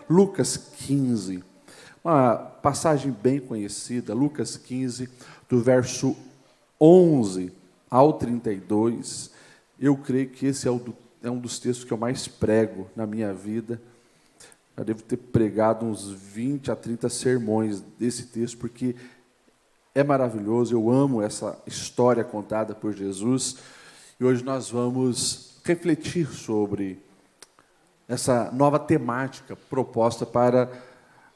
Lucas 15, uma passagem bem conhecida, Lucas 15, do verso 11 ao 32. Eu creio que esse é um dos textos que eu mais prego na minha vida. Eu devo ter pregado uns 20 a 30 sermões desse texto, porque é maravilhoso, eu amo essa história contada por Jesus. E hoje nós vamos refletir sobre essa nova temática proposta para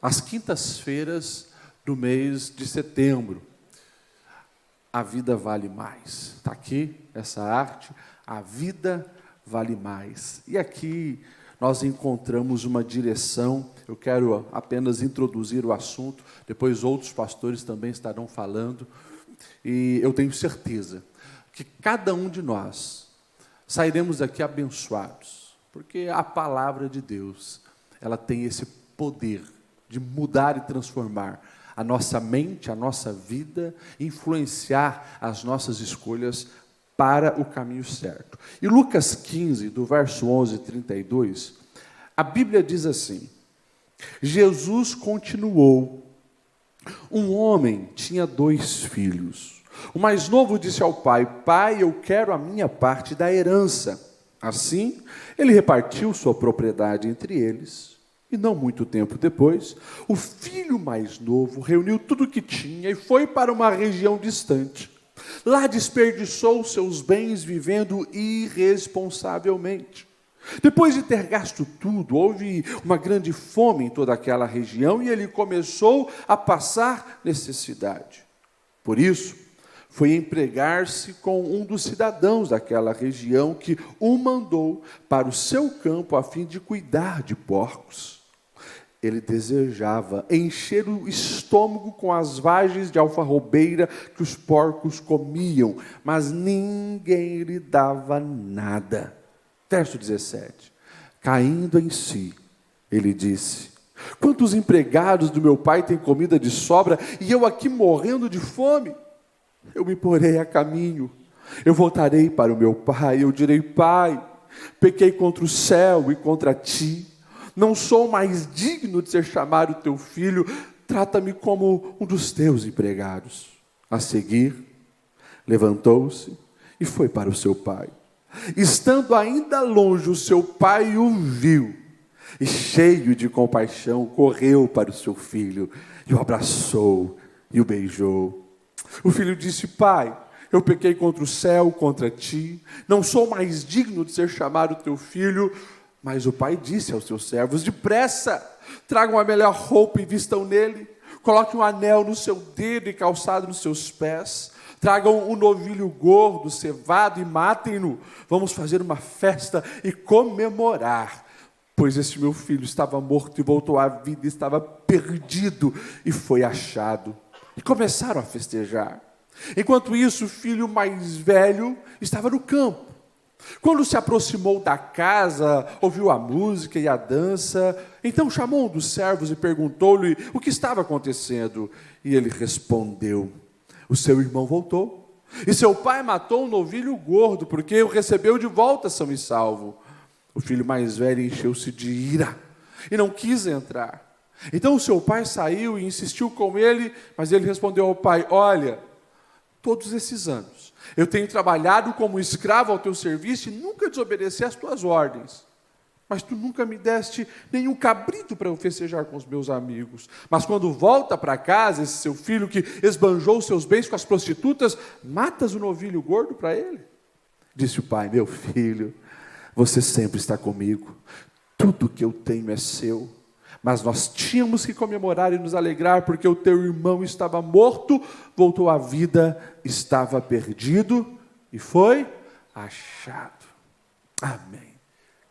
as quintas-feiras do mês de setembro. A vida vale mais. Está aqui essa arte, a vida vale mais. E aqui nós encontramos uma direção. Eu quero apenas introduzir o assunto, depois outros pastores também estarão falando, e eu tenho certeza que cada um de nós sairemos daqui abençoados, porque a palavra de Deus, ela tem esse poder de mudar e transformar a nossa mente, a nossa vida, influenciar as nossas escolhas para o caminho certo. E Lucas 15, do verso 11 e 32, a Bíblia diz assim: Jesus continuou. Um homem tinha 2 filhos. O mais novo disse ao pai: Pai, eu quero a minha parte da herança. Assim, ele repartiu sua propriedade entre eles. E não muito tempo depois, o filho mais novo reuniu tudo o que tinha e foi para uma região distante. Lá desperdiçou seus bens vivendo irresponsavelmente. Depois de ter gasto tudo, houve uma grande fome em toda aquela região e ele começou a passar necessidade. Por isso, foi empregar-se com um dos cidadãos daquela região que o mandou para o seu campo a fim de cuidar de porcos. Ele desejava encher o estômago com as vagens de alfarrobeira que os porcos comiam, mas ninguém lhe dava nada. Verso 17. Caindo em si, ele disse: Quantos empregados do meu pai têm comida de sobra e eu aqui morrendo de fome? Eu me porei a caminho, eu voltarei para o meu pai, eu direi: Pai, pequei contra o céu e contra ti, não sou mais digno de ser chamado teu filho, trata-me como um dos teus empregados. A seguir, levantou-se e foi para o seu pai. Estando ainda longe, o seu pai o viu, e cheio de compaixão, correu para o seu filho, e o abraçou e o beijou. O filho disse: Pai, eu pequei contra o céu, contra ti, não sou mais digno de ser chamado teu filho. Mas o pai disse aos seus servos: Depressa, tragam a melhor roupa e vistam nele, coloquem um anel no seu dedo e calçado nos seus pés, tragam um novilho gordo, cevado, e matem-no. Vamos fazer uma festa e comemorar, pois esse meu filho estava morto e voltou à vida, estava perdido e foi achado. E começaram a festejar. Enquanto isso, o filho mais velho estava no campo. Quando se aproximou da casa, ouviu a música e a dança, então chamou um dos servos e perguntou-lhe o que estava acontecendo. E ele respondeu: O seu irmão voltou, e seu pai matou um novilho gordo, porque o recebeu de volta são e salvo. O filho mais velho encheu-se de ira e não quis entrar. Então o seu pai saiu e insistiu com ele, mas ele respondeu ao pai: Olha, todos esses anos eu tenho trabalhado como escravo ao teu serviço e nunca desobedeci às tuas ordens. Mas tu nunca me deste nenhum cabrito para eu festejar com os meus amigos. Mas quando volta para casa, esse seu filho que esbanjou seus bens com as prostitutas, matas o novilho gordo para ele? Disse o pai: Meu filho, você sempre está comigo. Tudo que eu tenho é seu. Mas nós tínhamos que comemorar e nos alegrar, porque o teu irmão estava morto, voltou à vida, estava perdido e foi achado. Amém.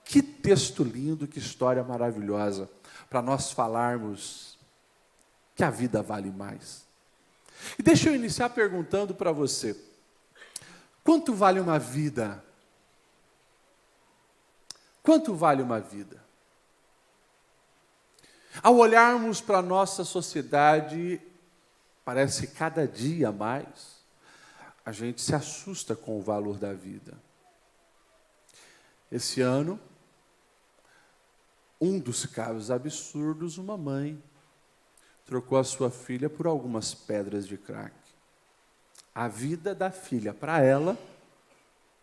Que texto lindo, que história maravilhosa, para nós falarmos que a vida vale mais. E deixa eu iniciar perguntando para você: quanto vale uma vida? Quanto vale uma vida? Ao olharmos para a nossa sociedade, parece que cada dia mais a gente se assusta com o valor da vida. Esse ano, Um dos casos absurdos, uma mãe trocou a sua filha por algumas pedras de crack. A vida da filha, para ela,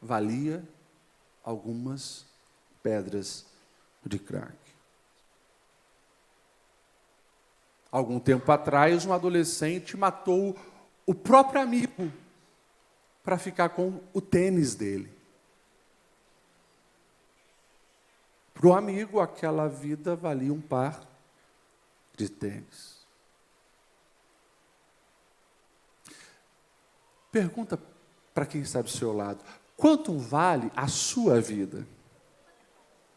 valia algumas pedras de crack. Algum tempo atrás, um adolescente matou o próprio amigo para ficar com o tênis dele. Para o amigo, aquela vida valia um par de tênis. Pergunta para quem está do seu lado: quanto vale a sua vida?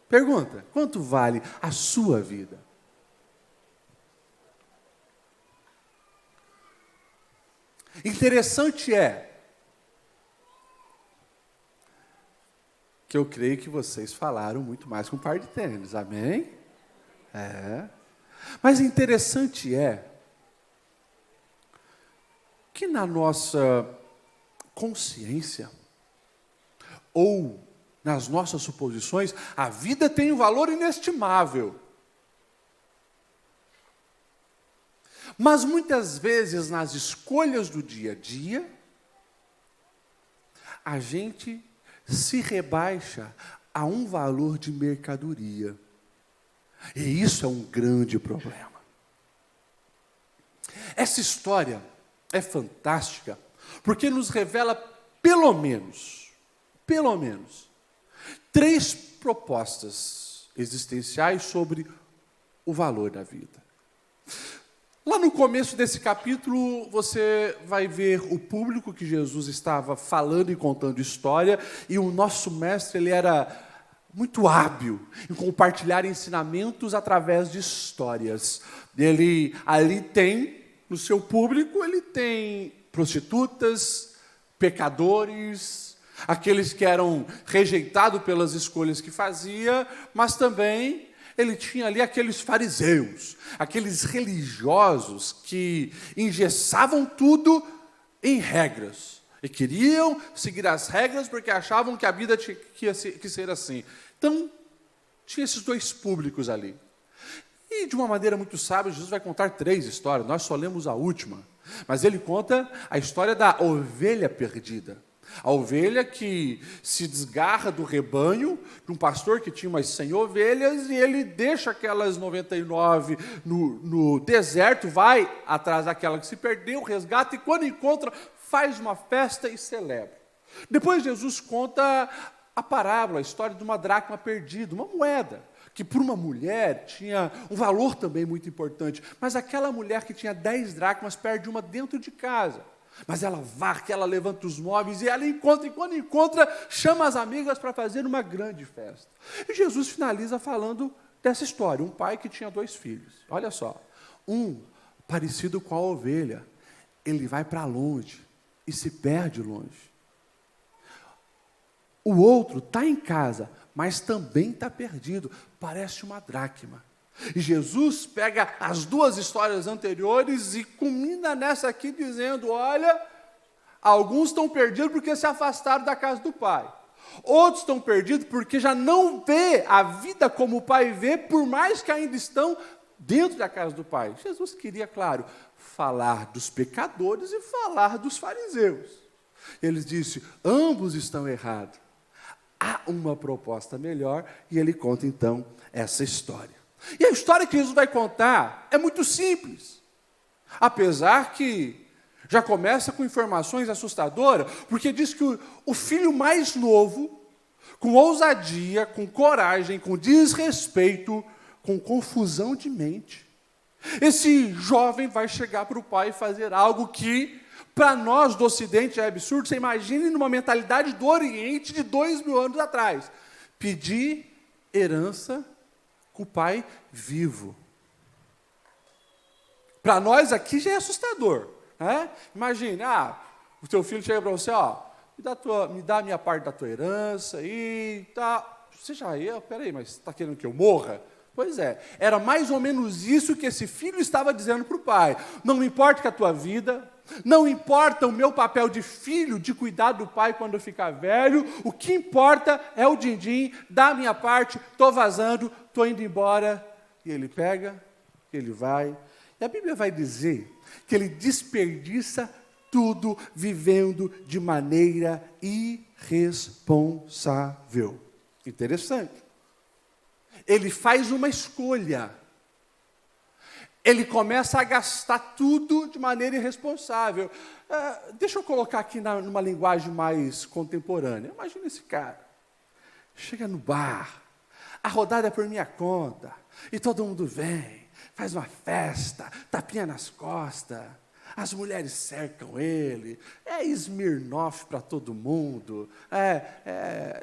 Pergunta: quanto vale a sua vida? Interessante é que eu creio que vocês falaram muito mais que um par de tênis, amém? Mas interessante é que na nossa consciência, ou nas nossas suposições, a vida tem um valor inestimável. Mas muitas vezes, nas escolhas do dia a dia, a gente se rebaixa a um valor de mercadoria. E isso é um grande problema. Essa história é fantástica, porque nos revela pelo menos, 3 propostas existenciais sobre o valor da vida. Lá no começo desse capítulo, você vai ver o público que Jesus estava falando e contando história, e o nosso mestre, ele era muito hábil em compartilhar ensinamentos através de histórias. Ele ali tem, no seu público, ele tem prostitutas, pecadores, aqueles que eram rejeitados pelas escolhas que fazia, mas também ele tinha ali aqueles fariseus, aqueles religiosos que engessavam tudo em regras. E queriam seguir as regras porque achavam que a vida tinha que ser assim. Então, tinha esses 2 públicos ali. E, de uma maneira muito sábia, Jesus vai contar 3 histórias. Nós só lemos a última. Mas ele conta a história da ovelha perdida. A ovelha que se desgarra do rebanho, de um pastor que tinha umas 100 ovelhas, e ele deixa aquelas 99 no deserto, vai atrás daquela que se perdeu, resgata, e quando encontra, faz uma festa e celebra. Depois Jesus conta a parábola, a história de uma dracma perdida, uma moeda, que para uma mulher tinha um valor também muito importante. Mas aquela mulher que tinha 10 dracmas perde uma dentro de casa. Mas ela varre, ela levanta os móveis e ela encontra, e quando encontra, chama as amigas para fazer uma grande festa. E Jesus finaliza falando dessa história, um pai que tinha 2 filhos. Olha só, um parecido com a ovelha, ele vai para longe e se perde longe. O outro está em casa, mas também está perdido, parece uma dracma. E Jesus pega as 2 histórias anteriores e culmina nessa aqui dizendo: olha, alguns estão perdidos porque se afastaram da casa do Pai. Outros estão perdidos porque já não vê a vida como o Pai vê, por mais que ainda estão dentro da casa do Pai. Jesus queria, claro, falar dos pecadores e falar dos fariseus. Ele disse: ambos estão errados. Há uma proposta melhor, e ele conta então essa história. E a história que Jesus vai contar é muito simples, apesar que já começa com informações assustadoras, porque diz que o filho mais novo, com ousadia, com coragem, com desrespeito, com confusão de mente, esse jovem vai chegar para o pai e fazer algo que, para nós do Ocidente, é absurdo. Você imagine numa mentalidade do Oriente de 2000 anos atrás, pedir herança com o pai vivo. Para nós aqui já é assustador, né? Imagine, o teu filho chega para você, me dá a minha parte da tua herança e tá. Você já peraí, mas está querendo que eu morra? Pois é, era mais ou menos isso que esse filho estava dizendo para o pai. Não me importa que a tua vida, Não importa o meu papel de filho, de cuidar do pai quando eu ficar velho, o que importa é o din-din, da minha parte, estou vazando, estou indo embora. E ele pega, ele vai. E a Bíblia vai dizer que ele desperdiça tudo vivendo de maneira irresponsável. Interessante. Ele faz uma escolha. Ele começa a gastar tudo de maneira irresponsável. Deixa eu colocar aqui numa linguagem mais contemporânea. Imagina esse cara. Chega no bar, a rodada é por minha conta, e todo mundo vem, faz uma festa, tapinha nas costas, as mulheres cercam ele, é Smirnoff para todo mundo,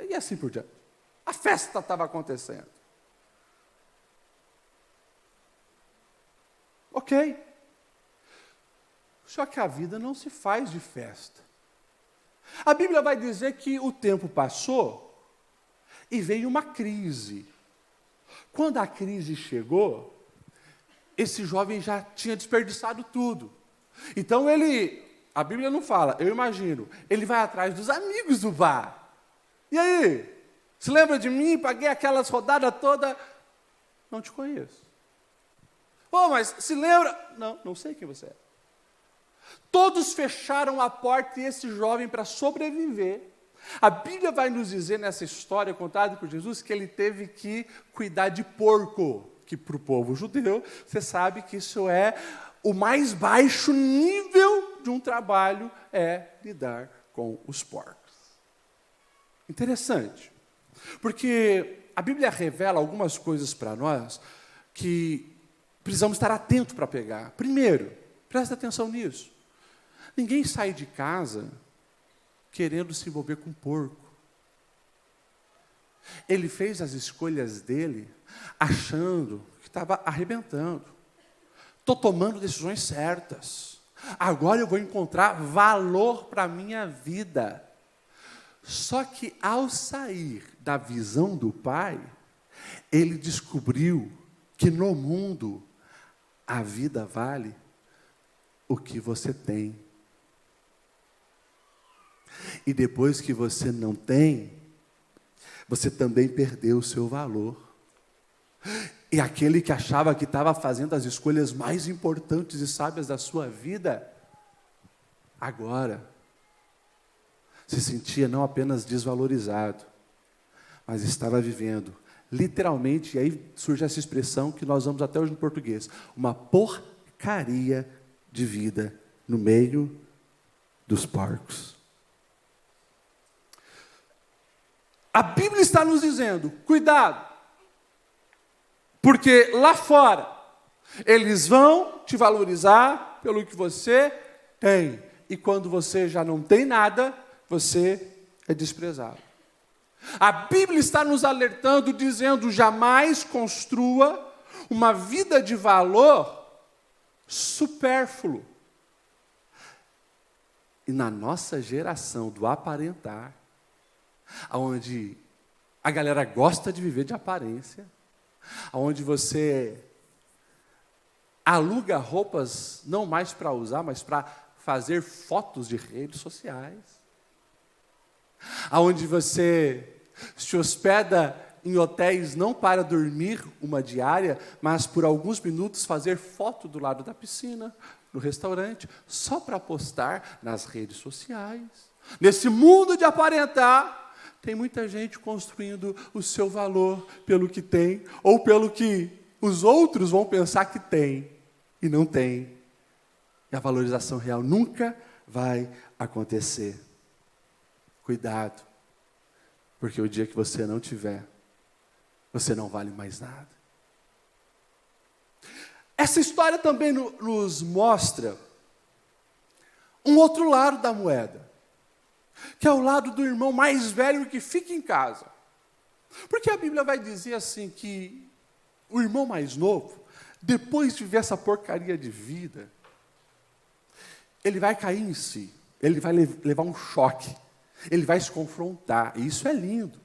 e assim por diante. A festa estava acontecendo. Ok. Só que a vida não se faz de festa. A Bíblia vai dizer que o tempo passou e veio uma crise. Quando a crise chegou, esse jovem já tinha desperdiçado tudo. Então a Bíblia não fala, eu imagino, ele vai atrás dos amigos do bar. E aí? Se lembra de mim? Paguei aquelas rodadas todas. Não te conheço. Mas se lembra? Não sei quem você é. Todos fecharam a porta e esse jovem, para sobreviver, a Bíblia vai nos dizer nessa história contada por Jesus que ele teve que cuidar de porco, que para o povo judeu, você sabe que isso é o mais baixo nível de um trabalho, é lidar com os porcos. Interessante, porque a Bíblia revela algumas coisas para nós que precisamos estar atentos para pegar. Primeiro, presta atenção nisso. Ninguém sai de casa querendo se envolver com porco. Ele fez as escolhas dele achando que estava arrebentando. Estou tomando decisões certas. Agora eu vou encontrar valor para a minha vida. Só que ao sair da visão do pai, ele descobriu que no mundo a vida vale o que você tem. E depois que você não tem, você também perdeu o seu valor. E aquele que achava que estava fazendo as escolhas mais importantes e sábias da sua vida, agora se sentia não apenas desvalorizado, mas estava vivendo, literalmente, e aí surge essa expressão que nós usamos até hoje no português, uma porcaria de vida no meio dos porcos. A Bíblia está nos dizendo, cuidado, porque lá fora, eles vão te valorizar pelo que você tem, e quando você já não tem nada, você é desprezado. A Bíblia está nos alertando, dizendo, jamais construa uma vida de valor supérfluo. E na nossa geração do aparentar, onde a galera gosta de viver de aparência, onde você aluga roupas não mais para usar, mas para fazer fotos de redes sociais, onde você se hospeda em hotéis não para dormir uma diária, mas por alguns minutos fazer foto do lado da piscina, no restaurante, só para postar nas redes sociais. Nesse mundo de aparentar, tem muita gente construindo o seu valor pelo que tem, ou pelo que os outros vão pensar que tem, e não tem. E a valorização real nunca vai acontecer. Cuidado, porque o dia que você não tiver, você não vale mais nada. Essa história também nos mostra um outro lado da moeda, que é o lado do irmão mais velho que fica em casa. Porque a Bíblia vai dizer assim que o irmão mais novo, depois de ver essa porcaria de vida, ele vai cair em si, ele vai levar um choque, ele vai se confrontar, e isso é lindo.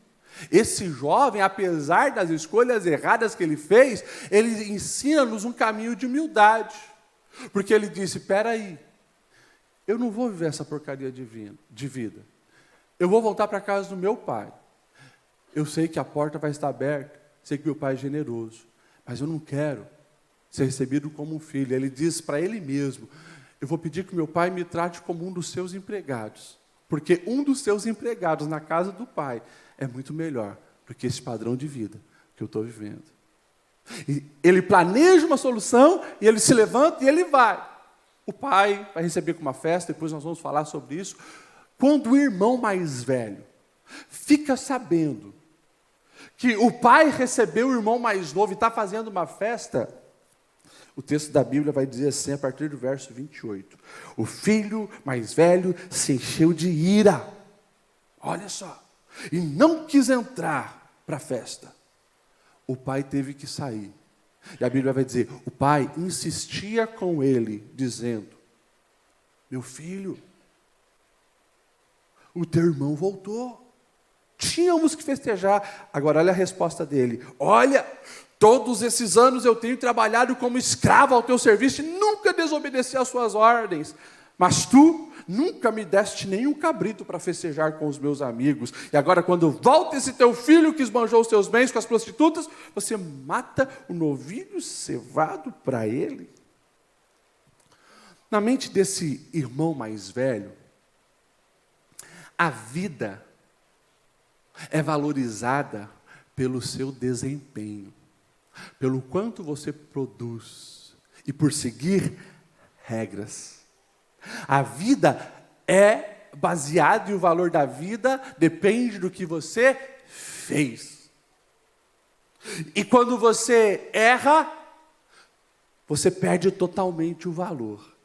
Esse jovem, apesar das escolhas erradas que ele fez, ele ensina-nos um caminho de humildade, porque ele disse, espera aí, eu não vou viver essa porcaria de vida. Eu vou voltar para a casa do meu pai. Eu sei que a porta vai estar aberta, sei que meu pai é generoso, mas eu não quero ser recebido como um filho. Ele diz para ele mesmo, eu vou pedir que meu pai me trate como um dos seus empregados, porque um dos seus empregados na casa do pai é muito melhor do que esse padrão de vida que eu estou vivendo. E ele planeja uma solução, e ele se levanta e ele vai. O pai vai receber com uma festa, depois nós vamos falar sobre isso. Quando o irmão mais velho fica sabendo que o pai recebeu o irmão mais novo e está fazendo uma festa, o texto da Bíblia vai dizer assim, a partir do verso 28. O filho mais velho se encheu de ira. Olha só. E não quis entrar para a festa. O pai teve que sair. E a Bíblia vai dizer, o pai insistia com ele, dizendo, meu filho, o teu irmão voltou. Tínhamos que festejar. Agora olha a resposta dele. Olha, todos esses anos eu tenho trabalhado como escravo ao teu serviço e nunca desobedeci às suas ordens. Mas tu nunca me deste nenhum cabrito para festejar com os meus amigos. E agora quando volta esse teu filho que esbanjou os teus bens com as prostitutas, você mata o novilho cevado para ele. Na mente desse irmão mais velho, a vida é valorizada pelo seu desempenho, pelo quanto você produz e por seguir regras. A vida é baseada e o valor da vida depende do que você fez. E quando você erra, você perde totalmente o valor.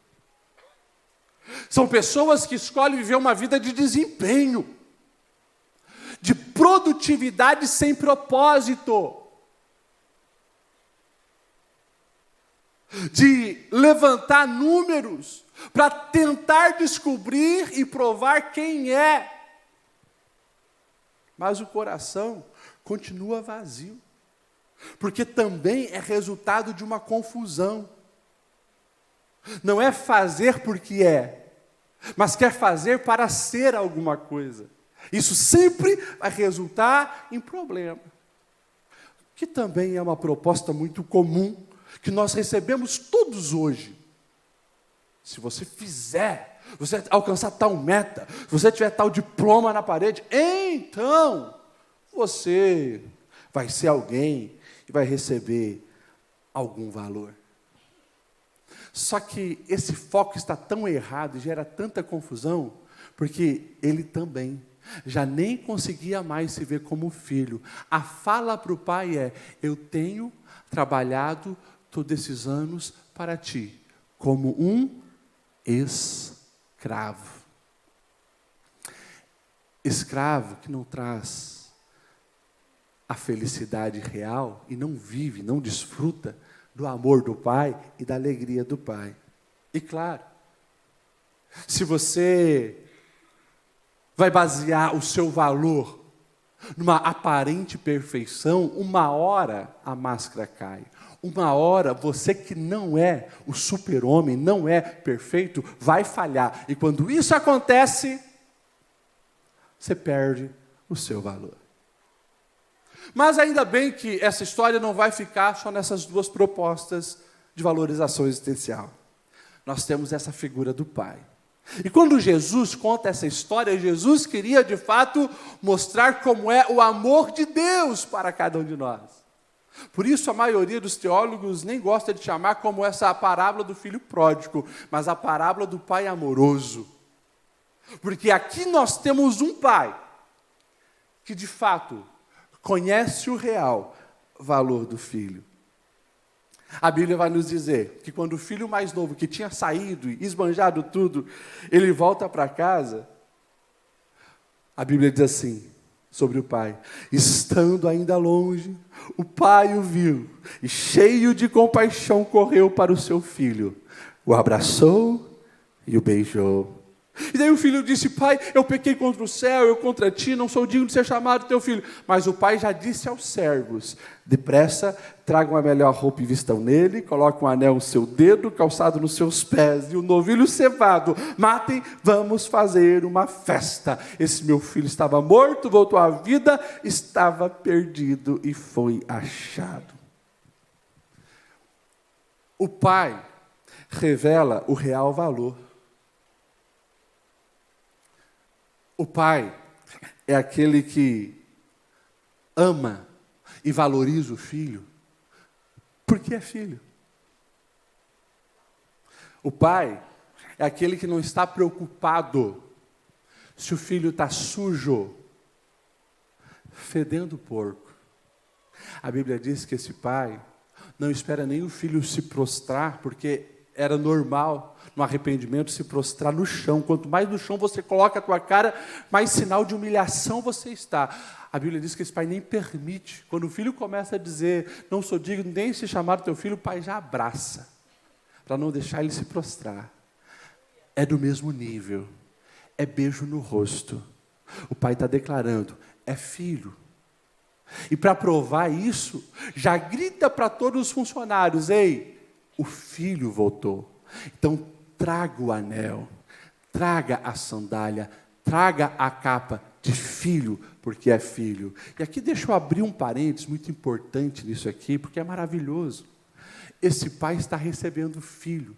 São pessoas que escolhem viver uma vida de desempenho, de produtividade sem propósito, de levantar números para tentar descobrir e provar quem é. Mas o coração continua vazio, porque também é resultado de uma confusão. Não é fazer porque é, mas quer fazer para ser alguma coisa. Isso sempre vai resultar em problema. Que também é uma proposta muito comum, que nós recebemos todos hoje. Se você fizer, você alcançar tal meta, se você tiver tal diploma na parede, então você vai ser alguém e vai receber algum valor. Só que esse foco está tão errado e gera tanta confusão, porque ele também já nem conseguia mais se ver como filho. A fala para o pai é, eu tenho trabalhado todos esses anos para ti, como um escravo. Escravo que não traz a felicidade real e não vive, não desfruta do amor do pai e da alegria do pai. E claro, se você vai basear o seu valor numa aparente perfeição, uma hora a máscara cai. Uma hora você que não é o super-homem, não é perfeito, vai falhar. E quando isso acontece, você perde o seu valor. Mas ainda bem que essa história não vai ficar só nessas duas propostas de valorização existencial. Nós temos essa figura do pai. E quando Jesus conta essa história, Jesus queria de fato mostrar como é o amor de Deus para cada um de nós. Por isso a maioria dos teólogos nem gosta de chamar como essa parábola do filho pródigo, mas a parábola do pai amoroso. Porque aqui nós temos um pai que de fato conhece o real valor do filho. A Bíblia vai nos dizer que quando o filho mais novo, que tinha saído e esbanjado tudo, ele volta para casa, a Bíblia diz assim, sobre o pai, estando ainda longe, o pai o viu, e cheio de compaixão correu para o seu filho, o abraçou e o beijou. E daí o filho disse: pai, eu pequei contra o céu, eu contra ti, não sou digno de ser chamado teu filho. Mas o pai já disse aos servos: depressa, tragam a melhor roupa e vistam nele, coloquem um anel no seu dedo, calçado nos seus pés, e o novilho cevado, matem, vamos fazer uma festa. Esse meu filho estava morto, voltou à vida, estava perdido e foi achado. O pai revela o real valor. O pai é aquele que ama e valoriza o filho, porque é filho. O pai é aquele que não está preocupado se o filho está sujo, fedendo porco. A Bíblia diz que esse pai não espera nem o filho se prostrar, porque era normal, no arrependimento, se prostrar no chão. Quanto mais no chão você coloca a tua cara, mais sinal de humilhação você está. A Bíblia diz que esse pai nem permite. Quando o filho começa a dizer: não sou digno nem se chamar teu filho, o pai já abraça, para não deixar ele se prostrar. É do mesmo nível, é beijo no rosto. O pai está declarando: é filho. E para provar isso, já grita para todos os funcionários: ei, o filho voltou. Então traga o anel, traga a sandália, traga a capa de filho, porque é filho. E aqui deixa eu abrir um parênteses muito importante nisso aqui, porque é maravilhoso. Esse pai está recebendo o filho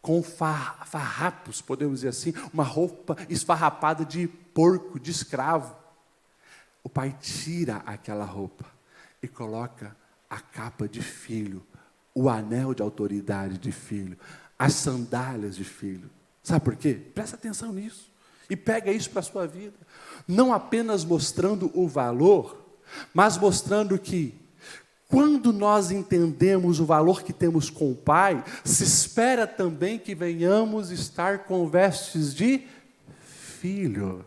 com farrapos, podemos dizer assim, uma roupa esfarrapada de porco, de escravo. O pai tira aquela roupa e coloca a capa de filho, o anel de autoridade de filho, as sandálias de filho. Sabe por quê? Presta atenção nisso e pega isso para a sua vida. Não apenas mostrando o valor, mas mostrando que quando nós entendemos o valor que temos com o Pai, se espera também que venhamos estar com vestes de filho.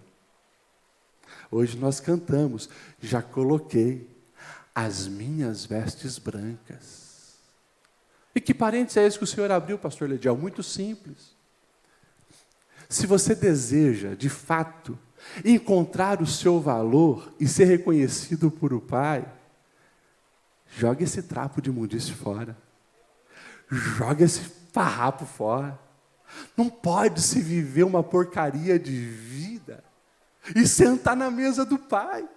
Hoje nós cantamos: já coloquei as minhas vestes brancas. E que parênteses é esse que o Senhor abriu, pastor Lediel? Muito simples. Se você deseja, de fato, encontrar o seu valor e ser reconhecido por o Pai, joga esse trapo de imundície fora. Joga esse farrapo fora. Não pode se viver uma porcaria de vida e sentar na mesa do Pai.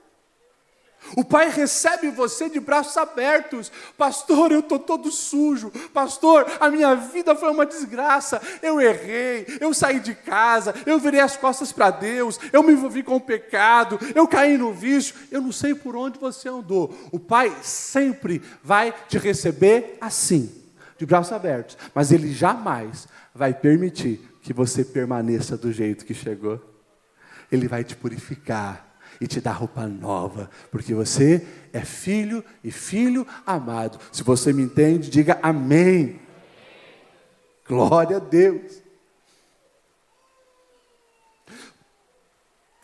O Pai recebe você de braços abertos. Pastor, eu estou todo sujo. Pastor, a minha vida foi uma desgraça. Eu errei, eu saí de casa, eu virei as costas para Deus, eu me envolvi com o pecado, eu caí no vício. Eu não sei por onde você andou. O Pai sempre vai te receber assim, de braços abertos. Mas Ele jamais vai permitir que você permaneça do jeito que chegou. Ele vai te purificar e te dar roupa nova, porque você é filho e filho amado. Se você me entende, diga amém. Glória a Deus.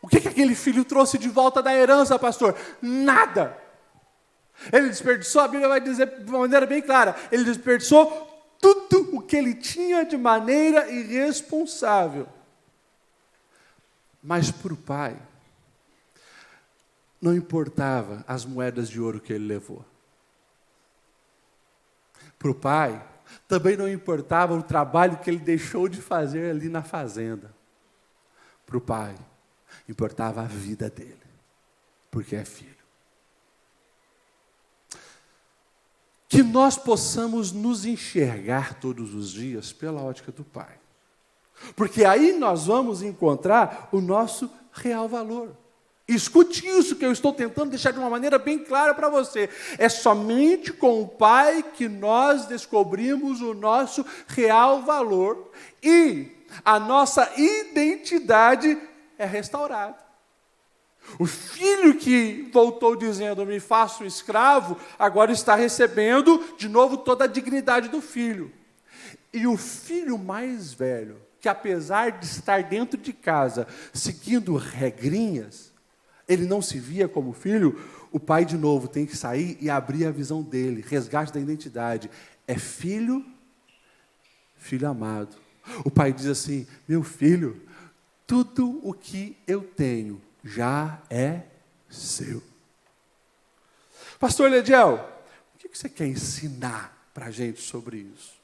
O que aquele filho trouxe de volta da herança, pastor? Nada. Ele desperdiçou, a Bíblia vai dizer de uma maneira bem clara, ele desperdiçou tudo o que ele tinha de maneira irresponsável. Mas para o pai, não importava as moedas de ouro que ele levou. Para o pai, também não importava o trabalho que ele deixou de fazer ali na fazenda. Para o pai, importava a vida dele, porque é filho. Que nós possamos nos enxergar todos os dias pela ótica do Pai. Porque aí nós vamos encontrar o nosso real valor. Escute isso que eu estou tentando deixar de uma maneira bem clara para você. É somente com o Pai que nós descobrimos o nosso real valor e a nossa identidade é restaurada. O filho que voltou dizendo, me faço escravo, agora está recebendo de novo toda a dignidade do filho. E o filho mais velho, que apesar de estar dentro de casa, seguindo regrinhas, ele não se via como filho, o pai de novo tem que sair e abrir a visão dele, resgate da identidade. É filho, filho amado. O pai diz assim: meu filho, tudo o que eu tenho já é seu. Pastor Lediel, o que você quer ensinar para a gente sobre isso?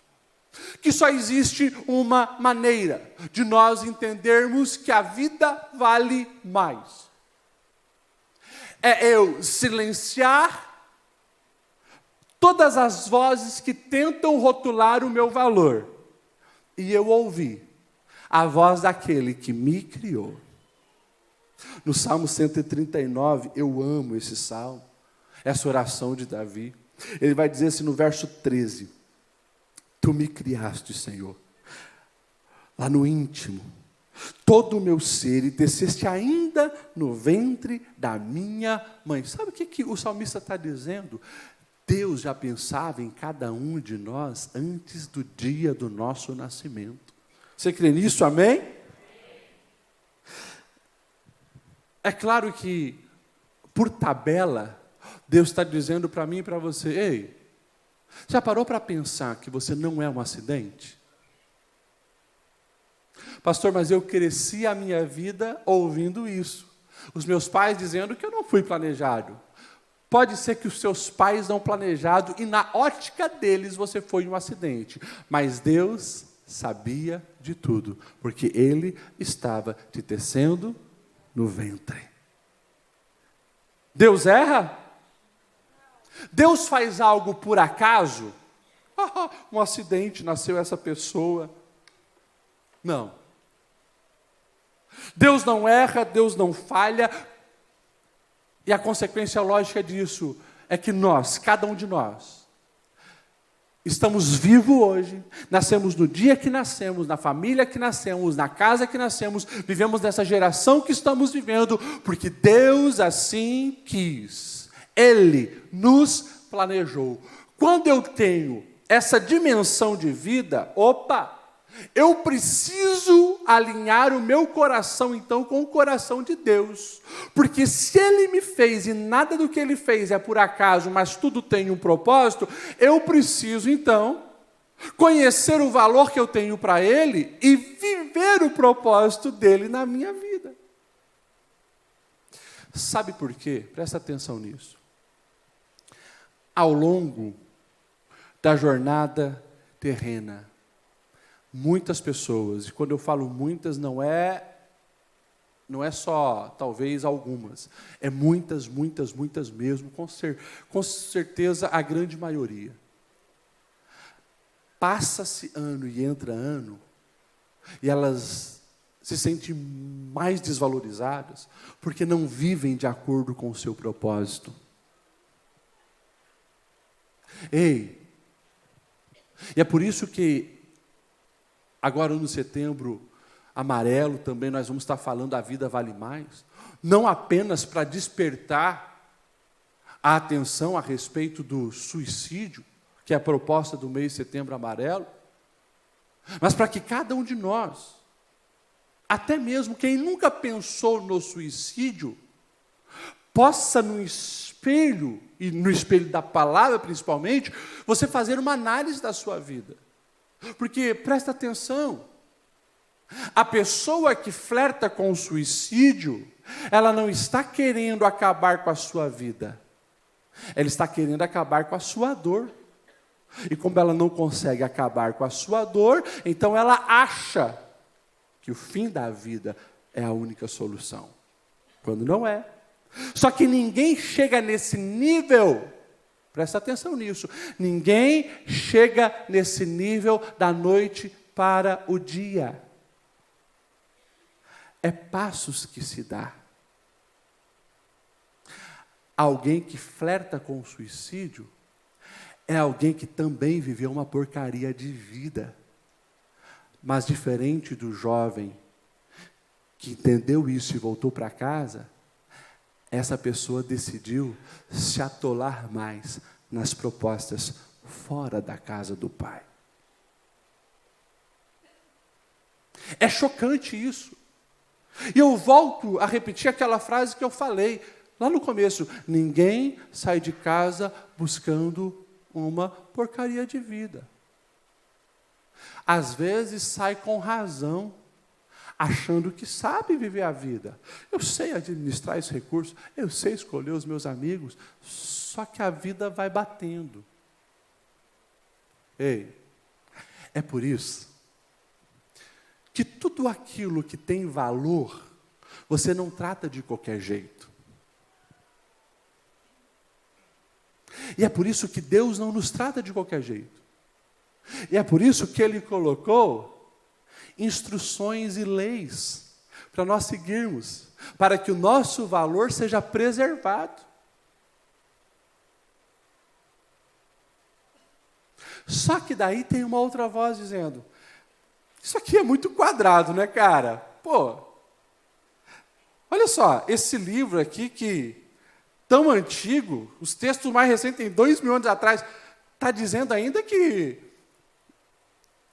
Que só existe uma maneira de nós entendermos que a vida vale mais. É eu silenciar todas as vozes que tentam rotular o meu valor e eu ouvir a voz daquele que me criou. No Salmo 139, eu amo esse salmo, essa oração de Davi. Ele vai dizer assim no verso 13: tu me criaste, Senhor, lá no íntimo, todo o meu ser, e teceste ainda no ventre da minha mãe. Sabe o que o salmista está dizendo? Deus já pensava em cada um de nós antes do dia do nosso nascimento. Você crê nisso, amém? É claro que, por tabela, Deus está dizendo para mim e para você: ei, já parou para pensar que você não é um acidente? Pastor, mas eu cresci a minha vida ouvindo isso. Os meus pais dizendo que eu não fui planejado. Pode ser que os seus pais não planejaram e na ótica deles você foi um acidente. Mas Deus sabia de tudo, porque Ele estava te tecendo no ventre. Deus erra? Deus faz algo por acaso? Um acidente, nasceu essa pessoa. Não. Deus não erra, Deus não falha. E a consequência lógica disso é que nós, cada um de nós, estamos vivos hoje, nascemos no dia que nascemos, na família que nascemos, na casa que nascemos, vivemos nessa geração que estamos vivendo, porque Deus assim quis. Ele nos planejou. Quando eu tenho essa dimensão de vida, eu preciso alinhar o meu coração, então, com o coração de Deus. Porque se Ele me fez e nada do que Ele fez é por acaso, mas tudo tem um propósito, eu preciso, então, conhecer o valor que eu tenho para Ele e viver o propósito dEle na minha vida. Sabe por quê? Presta atenção nisso. Ao longo da jornada terrena, muitas pessoas, e quando eu falo muitas, não é só, talvez, algumas. É muitas mesmo, com certeza a grande maioria. Passa-se ano e entra ano, e elas se sentem mais desvalorizadas, porque não vivem de acordo com o seu propósito. Ei, e é por isso que agora no Setembro Amarelo também nós vamos estar falando A Vida Vale Mais, não apenas para despertar a atenção a respeito do suicídio, que é a proposta do mês Setembro Amarelo, mas para que cada um de nós, até mesmo quem nunca pensou no suicídio, possa no espelho, e no espelho da palavra principalmente, você fazer uma análise da sua vida. Porque, presta atenção, a pessoa que flerta com o suicídio, ela não está querendo acabar com a sua vida, ela está querendo acabar com a sua dor. E como ela não consegue acabar com a sua dor, então ela acha que o fim da vida é a única solução, quando não é. Só que ninguém chega nesse nível, presta atenção nisso, ninguém chega nesse nível da noite para o dia. É passos que se dá. Alguém que flerta com o suicídio é alguém que também viveu uma porcaria de vida. Mas diferente do jovem que entendeu isso e voltou para casa, essa pessoa decidiu se atolar mais nas propostas fora da casa do pai. É chocante isso. E eu volto a repetir aquela frase que eu falei lá no começo: ninguém sai de casa buscando uma porcaria de vida. às vezes sai com razão, achando que sabe viver a vida. Eu sei administrar esse recurso, eu sei escolher os meus amigos, só que a vida vai batendo. Ei, é por isso que tudo aquilo que tem valor, você não trata de qualquer jeito. E é por isso que Deus não nos trata de qualquer jeito. E é por isso que Ele colocou instruções e leis para nós seguirmos, para que o nosso valor seja preservado. Só que daí tem uma outra voz dizendo, isso aqui é muito quadrado, né, cara? Pô, olha só, esse livro aqui que tão antigo, os textos mais recentes, tem 2000 anos atrás, está dizendo ainda que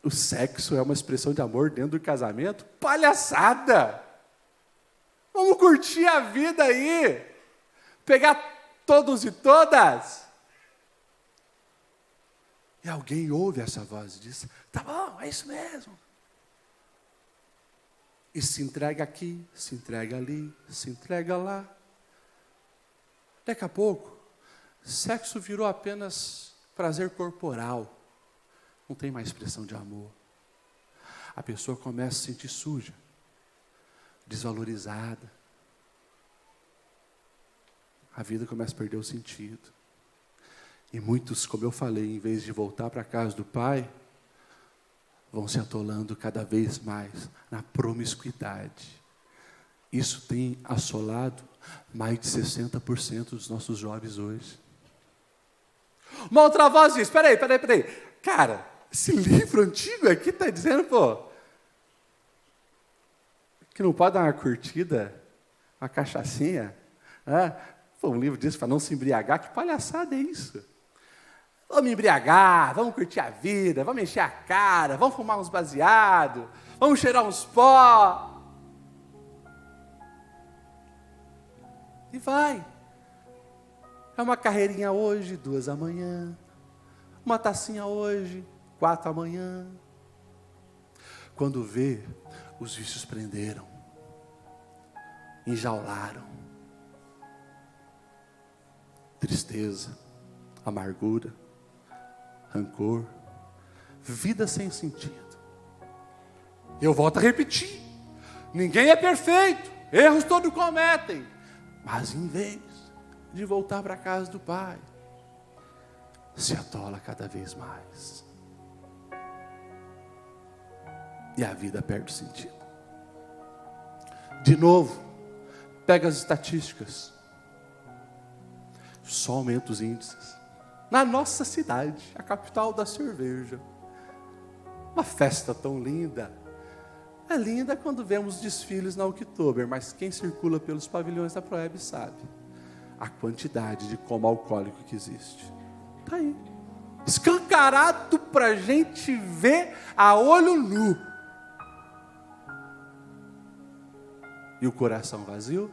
o sexo é uma expressão de amor dentro do casamento? Palhaçada! Vamos curtir a vida aí! Pegar todos e todas! E alguém ouve essa voz e diz, tá bom, é isso mesmo. E se entrega aqui, se entrega ali, se entrega lá. Daqui a pouco, sexo virou apenas prazer corporal. Não tem mais expressão de amor. A pessoa começa a se sentir suja, desvalorizada. A vida começa a perder o sentido. E muitos, como eu falei, em vez de voltar para a casa do Pai, vão se atolando cada vez mais na promiscuidade. Isso tem assolado mais de 60% dos nossos jovens hoje. Uma outra voz diz, peraí. Cara, esse livro antigo aqui está dizendo, que não pode dar uma curtida, uma cachaçinha. Um livro disso para não se embriagar, que palhaçada é isso? Vamos embriagar, vamos curtir a vida, vamos encher a cara, vamos fumar uns baseados, vamos cheirar uns pó. E vai. É uma carreirinha hoje, 2 da manhã. Uma tacinha hoje, 4 da manhã. Quando vê, os vícios prenderam, enjaularam. Tristeza, amargura, rancor, vida sem sentido. Eu volto a repetir, ninguém é perfeito, erros todos cometem, mas em vez de voltar para a casa do Pai, se atola cada vez mais. E a vida perde o sentido. De novo, pega as estatísticas, só aumenta os índices. Na nossa cidade, a capital da cerveja. Uma festa tão linda. É linda quando vemos desfiles na Oktober, mas quem circula pelos pavilhões da Proeb sabe a quantidade de coma alcoólico que existe. Está aí. Escancarado para a gente ver a olho nu. E o coração vazio?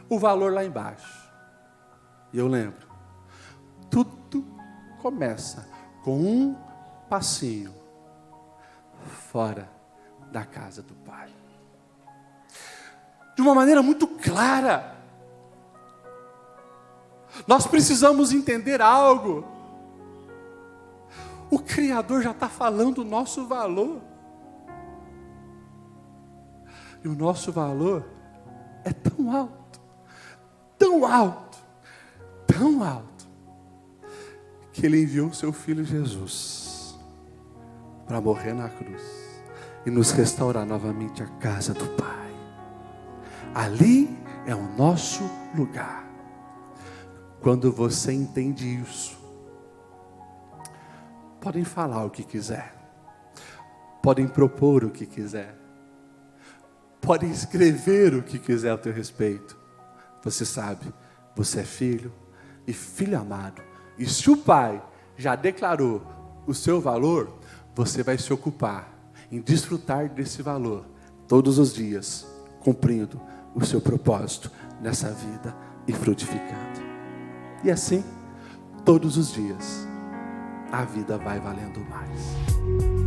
O valor lá embaixo. E eu lembro, tudo começa com um passinho fora da casa do Pai. De uma maneira muito clara. Nós precisamos entender algo. O Criador já está falando o nosso valor. E o nosso valor é tão alto, tão alto, tão alto, que Ele enviou o seu Filho Jesus para morrer na cruz e nos restaurar novamente a casa do Pai. Ali é o nosso lugar. Quando você entende isso, podem falar o que quiser, podem propor o que quiser, podem escrever o que quiser a teu respeito. Você sabe, você é filho e filho amado. E se o Pai já declarou o seu valor, você vai se ocupar em desfrutar desse valor todos os dias, cumprindo o seu propósito nessa vida e frutificando. E assim, todos os dias, a vida vai valendo mais.